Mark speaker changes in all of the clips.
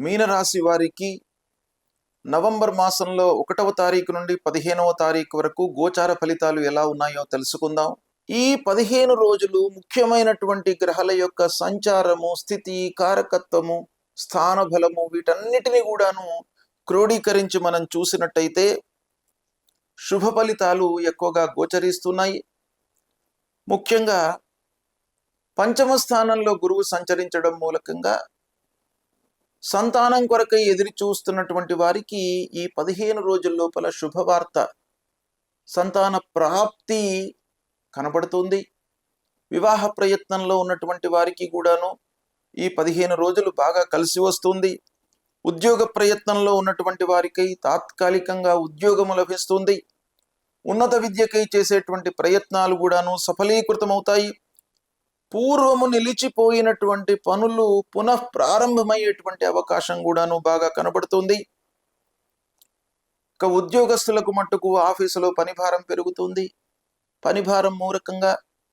Speaker 1: మీనరాశి వారికి నవంబర్ మాసంలో 1వ తారీఖు నుండి 15వ తారీఖు వరకు గోచార ఫలితాలు ఎలా ఉన్నాయో తెలుసుకుందాం. ఈ 15 రోజులు ముఖ్యమైనటువంటి గ్రహాల యొక్క సంచారము, స్థితి, కారకత్వము, స్థాన బలము వీటన్నిటిని కూడాను క్రోడీకరించి మనం చూసినట్టయితే శుభ ఫలితాలు ఎక్కువగా గోచరిస్తున్నాయి. ముఖ్యంగా పంచమ స్థానంలో గురువు సంచరించడం మూలకంగా సంతానం కొరకై ఎదురు చూస్తున్నటువంటి వారికి ఈ 15 రోజుల లోపల శుభవార్త, సంతాన ప్రాప్తి కనబడుతుంది. వివాహ ప్రయత్నంలో ఉన్నటువంటి వారికి కూడాను ఈ 15 రోజులు బాగా కలిసి వస్తుంది. ఉద్యోగ ప్రయత్నంలో ఉన్నటువంటి వారికి తాత్కాలికంగా ఉద్యోగము లభిస్తుంది. ఉన్నత విద్యకై చేసేటువంటి ప్రయత్నాలు కూడాను సఫలీకృతమవుతాయి. పూర్వము నిలిచిపోయినటువంటి పనులు పునః ప్రారంభమయ్యేటువంటి అవకాశం కూడాను బాగా కనబడుతుంది. ఇక ఉద్యోగస్తులకు మట్టుకు ఆఫీసులో పనిభారం పెరుగుతుంది. పనిభారం మూలకంగా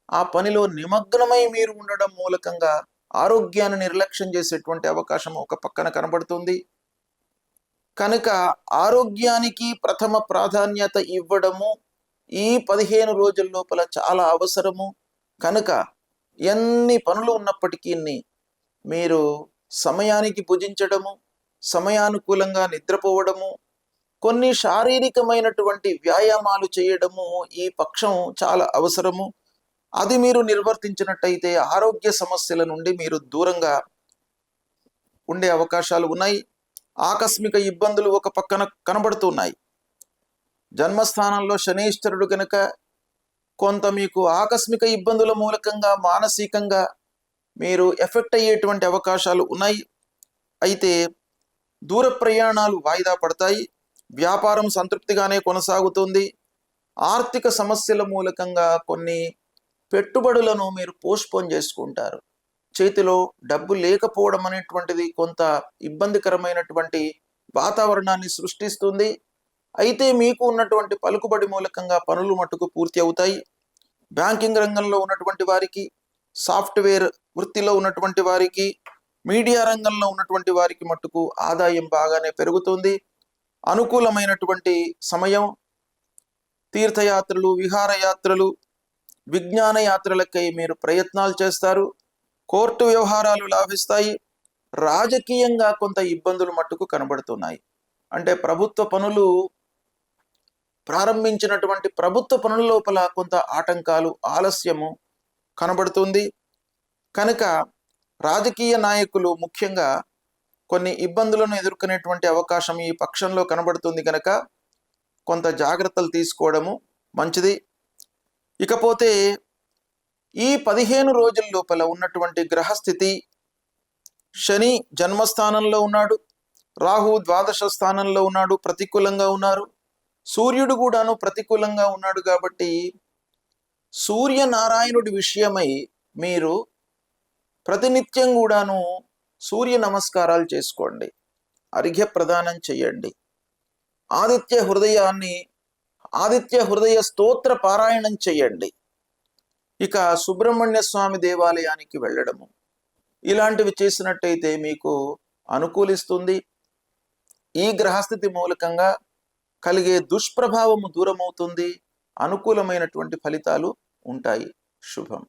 Speaker 1: ఆ పనిలో నిమగ్నమై మీరు ఉండడం మూలకంగా ఆరోగ్యాన్ని నిర్లక్ష్యం చేసేటువంటి అవకాశం ఒక పక్కన కనబడుతుంది. కనుక ఆరోగ్యానికి ప్రథమ ప్రాధాన్యత ఇవ్వడము ఈ 15 రోజుల లోపల చాలా అవసరము. కనుక ఎన్ని పనులు ఉన్నప్పటికీ మీరు సమయానికి భుజించడము, సమయానుకూలంగా నిద్రపోవడము, కొన్ని శారీరకమైనటువంటి వ్యాయామాలు చేయడము ఈ పక్షం చాలా అవసరము. అది మీరు నిర్వర్తించినట్టయితే ఆరోగ్య సమస్యల నుండి మీరు దూరంగా ఉండే అవకాశాలు ఉన్నాయి. ఆకస్మిక ఇబ్బందులు ఒక పక్కన కనబడుతున్నాయి. జన్మస్థానంలో శనీశ్వరుడు కనుక కొంత మీకు ఆకస్మిక ఇబ్బందుల మూలకంగా మానసికంగా మీరు ఎఫెక్ట్ అయ్యేటువంటి అవకాశాలు ఉన్నాయి. అయితే దూర ప్రయాణాలు వాయిదా పడతాయి. వ్యాపారం సంతృప్తిగానే కొనసాగుతుంది. ఆర్థిక సమస్యల మూలకంగా కొన్ని పెట్టుబడులను మీరు పోస్ట్పోన్ చేసుకుంటారు. చేతిలో డబ్బు లేకపోవడం అనేటువంటిది కొంత ఇబ్బందికరమైనటువంటి వాతావరణాన్ని సృష్టిస్తుంది. అయితే మీకు ఉన్నటువంటి పలుకుబడి మూలకంగా పనులు మట్టుకు పూర్తి అవుతాయి. బ్యాంకింగ్ రంగంలో ఉన్నటువంటి వారికి, సాఫ్ట్వేర్ వృత్తిలో ఉన్నటువంటి వారికి, మీడియా రంగంలో ఉన్నటువంటి వారికి మట్టుకు ఆదాయం బాగానే పెరుగుతుంది. అనుకూలమైనటువంటి సమయం. తీర్థయాత్రలు, విహారయాత్రలు, విజ్ఞాన యాత్రలకై మీరు ప్రయత్నాలు చేస్తారు. కోర్టు వ్యవహారాలు లాభిస్తాయి. రాజకీయంగా కొంత ఇబ్బందులు మట్టుకు కనబడుతున్నాయి. అంటే ప్రభుత్వ పనులు ప్రారంభించినటువంటి ప్రభుత్వ పనుల లోపల కొంత ఆటంకాలు, ఆలస్యము కనబడుతుంది. కనుక రాజకీయ నాయకులు ముఖ్యంగా కొన్ని ఇబ్బందులను ఎదుర్కొనేటువంటి అవకాశం ఈ పక్షంలో కనబడుతుంది. కనుక కొంత జాగ్రత్తలు తీసుకోవడము మంచిది. ఇకపోతే ఈ 15 రోజుల లోపల ఉన్నటువంటి గ్రహస్థితి, శని జన్మస్థానంలో ఉన్నాడు, రాహు ద్వాదశ స్థానంలో ఉన్నాడు, ప్రతికూలంగా ఉన్నారు. సూర్యుడు కూడాను ప్రతికూలంగా ఉన్నాడు. కాబట్టి సూర్యనారాయణుడి విషయమై మీరు ప్రతినిత్యం కూడాను సూర్య నమస్కారాలు చేసుకోండి, అర్ఘ్య ప్రదానం చేయండి. ఆదిత్య హృదయ స్తోత్ర పారాయణం చేయండి. ఇక సుబ్రహ్మణ్య స్వామి దేవాలయానికి వెళ్ళడము ఇలాంటివి చేసినట్టయితే మీకు అనుకూలిస్తుంది. ఈ గ్రహస్థితి మూలకంగా కలిగే దుష్ప్రభావము దూరమవుతుంది. అనుకూలమైనటువంటి ఫలితాలు ఉంటాయి. శుభం.